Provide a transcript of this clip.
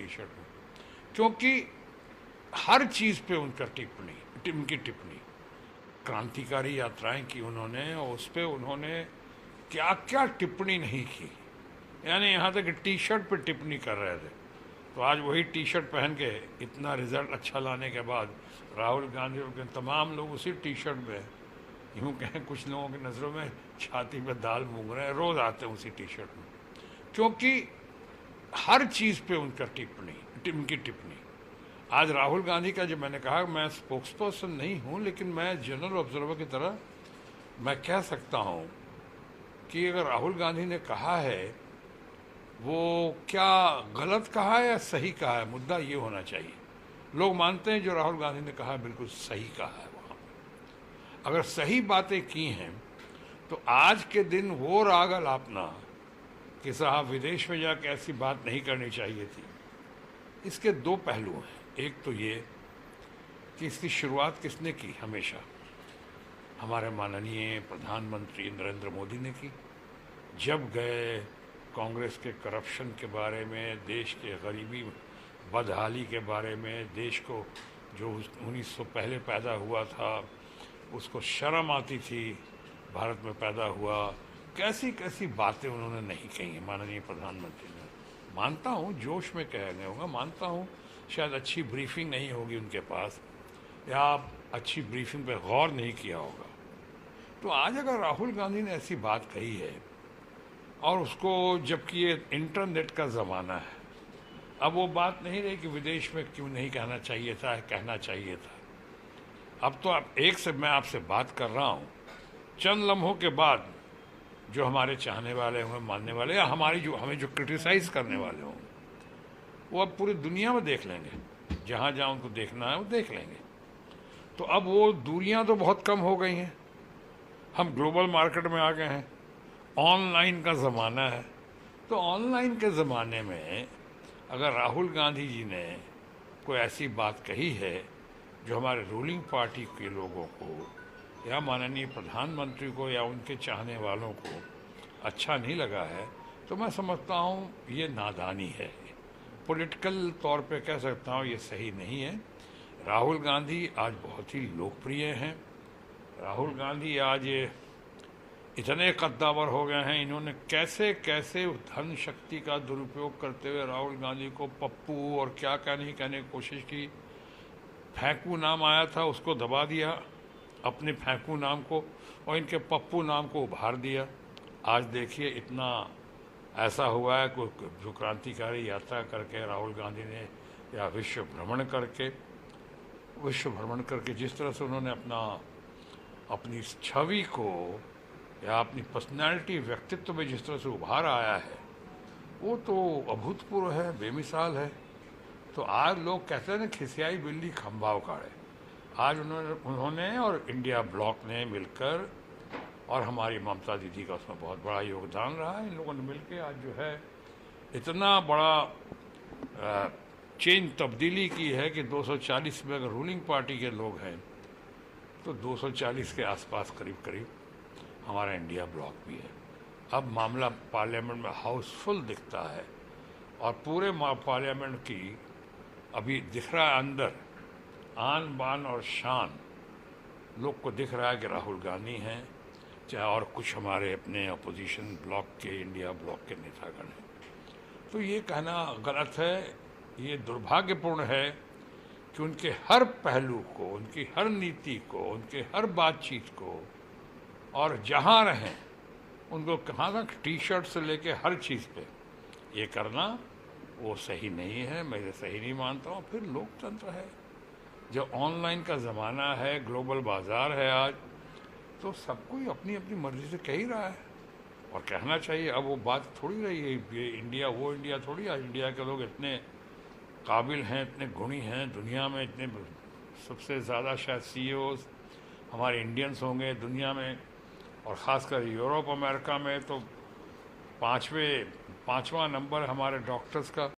T shirt में, क्योंकि हर चीज़ पे उनकी टिप्पणी, क्रांतिकारी यात्राएं की उन्होंने और उस पर उन्होंने क्या क्या टिप्पणी नहीं की। यानी यहाँ तक टी शर्ट पे टिप्पणी कर रहे थे। तो आज वही टी शर्ट पहन के इतना रिजल्ट अच्छा लाने के बाद राहुल गांधी और तमाम लोग उसी टी शर्ट में, यूँ कहें कुछ लोगों की नज़रों में छाती पे दाल मूंग रहे हैं, रोज़ आते हैं उसी टी शर्ट में, क्योंकि हर चीज़ पे उनकी टिप्पणी। आज राहुल गांधी का, जब मैंने कहा मैं स्पोक्स पर्सन नहीं हूँ, लेकिन मैं जनरल ऑब्जर्वर की तरह मैं कह सकता हूँ कि अगर राहुल गांधी ने कहा है, वो क्या गलत कहा है या सही कहा है, मुद्दा ये होना चाहिए। लोग मानते हैं जो राहुल गांधी ने कहा बिल्कुल सही कहा है। वहाँ अगर सही बातें की हैं तो आज के दिन वो राग अलापना कि साहब विदेश में जाकर ऐसी बात नहीं करनी चाहिए थी, इसके दो पहलू हैं। एक तो ये कि इसकी शुरुआत किसने की, हमेशा हमारे माननीय प्रधानमंत्री नरेंद्र मोदी ने की। जब गए कांग्रेस के करप्शन के बारे में, देश के गरीबी बदहाली के बारे में, देश को जो 1900 पहले पैदा हुआ था उसको शर्म आती थी भारत में पैदा हुआ, कैसी कैसी बातें उन्होंने नहीं कही हैं माननीय प्रधानमंत्री ने। मानता हूँ जोश में कहा गया होगा, मानता हूँ शायद अच्छी ब्रीफिंग नहीं होगी उनके पास, या अच्छी ब्रीफिंग पर गौर नहीं किया होगा। तो आज अगर राहुल गांधी ने ऐसी बात कही है, और उसको, जबकि ये इंटरनेट का ज़माना है, अब वो बात नहीं रही कि विदेश में क्यों नहीं कहना चाहिए था, कहना चाहिए था। अब तो आप एक से मैं आपसे बात कर रहा हूँ, चंद लम्हों के बाद जो हमारे चाहने वाले हों, मानने वाले, या हमें जो क्रिटिसाइज़ करने वाले हों, वो अब पूरी दुनिया में देख लेंगे, जहाँ जहाँ उनको देखना है वो देख लेंगे। तो अब वो दूरियाँ तो बहुत कम हो गई हैं, हम ग्लोबल मार्केट में आ गए हैं, ऑनलाइन का ज़माना है। तो ऑनलाइन के ज़माने में अगर राहुल गांधी जी ने कोई ऐसी बात कही है जो हमारे रूलिंग पार्टी के लोगों को या माननीय प्रधानमंत्री को या उनके चाहने वालों को अच्छा नहीं लगा है, तो मैं समझता हूँ ये नादानी है। पॉलिटिकल तौर पे कह सकता हूँ ये सही नहीं है। राहुल गांधी आज बहुत ही लोकप्रिय हैं। राहुल गांधी आज इतने कद्दावर हो गए हैं, इन्होंने कैसे कैसे धन शक्ति का दुरुपयोग करते हुए राहुल गांधी को पप्पू और क्या क्या नहीं कहने की कोशिश की। फेंकू नाम आया था, उसको दबा दिया, अपने फेंकू नाम को, और इनके पप्पू नाम को उभार दिया। आज देखिए इतना ऐसा हुआ है जो क्रांतिकारी यात्रा करके राहुल गांधी ने, या विश्व भ्रमण करके जिस तरह से उन्होंने अपनी छवि को या अपनी पर्सनैलिटी, व्यक्तित्व में जिस तरह से उभार आया है, वो तो अभूतपूर्व है, बेमिसाल है। तो आज लोग कहते हैं ना, खिसियाई बिल्ली खंभा उखाड़े। आज उन्होंने और इंडिया ब्लॉक ने मिलकर, और हमारी ममता दीदी का उसमें बहुत बड़ा योगदान रहा है, इन लोगों ने मिलकर आज जो है इतना बड़ा चेंज तब्दीली की है कि 240 में अगर रूलिंग पार्टी के लोग हैं तो 240 के आसपास करीब करीब हमारा इंडिया ब्लॉक भी है। अब मामला पार्लियामेंट में हाउसफुल दिखता है, और पूरे पार्लियामेंट की अभी दिख रहा है अंदर आन बान और शान, लोग को दिख रहा है कि राहुल गांधी हैं, चाहे और कुछ हमारे अपने अपोजिशन ब्लॉक के, इंडिया ब्लॉक के नेतागण हैं। तो ये कहना गलत है, ये दुर्भाग्यपूर्ण है कि उनके हर पहलू को, उनकी हर नीति को, उनके हर बातचीत को, और जहाँ रहें उनको कहाँ तक टी शर्ट से लेके हर चीज़ पे ये करना वो सही नहीं है, मैं सही नहीं मानता हूँ। फिर लोकतंत्र है, जो ऑनलाइन का ज़माना है, ग्लोबल बाज़ार है आज, तो सब कोई अपनी अपनी मर्ज़ी से कह ही रहा है और कहना चाहिए। अब वो बात थोड़ी रही है ये इंडिया वो इंडिया थोड़ी। आज इंडिया के लोग इतने काबिल हैं, इतने गुणी हैं, दुनिया में इतने सबसे ज़्यादा शायद CEOs हमारे इंडियंस होंगे दुनिया में, और ख़ासकर यूरोप अमेरिका में तो पाँचवा नंबर हमारे डॉक्टर्स का।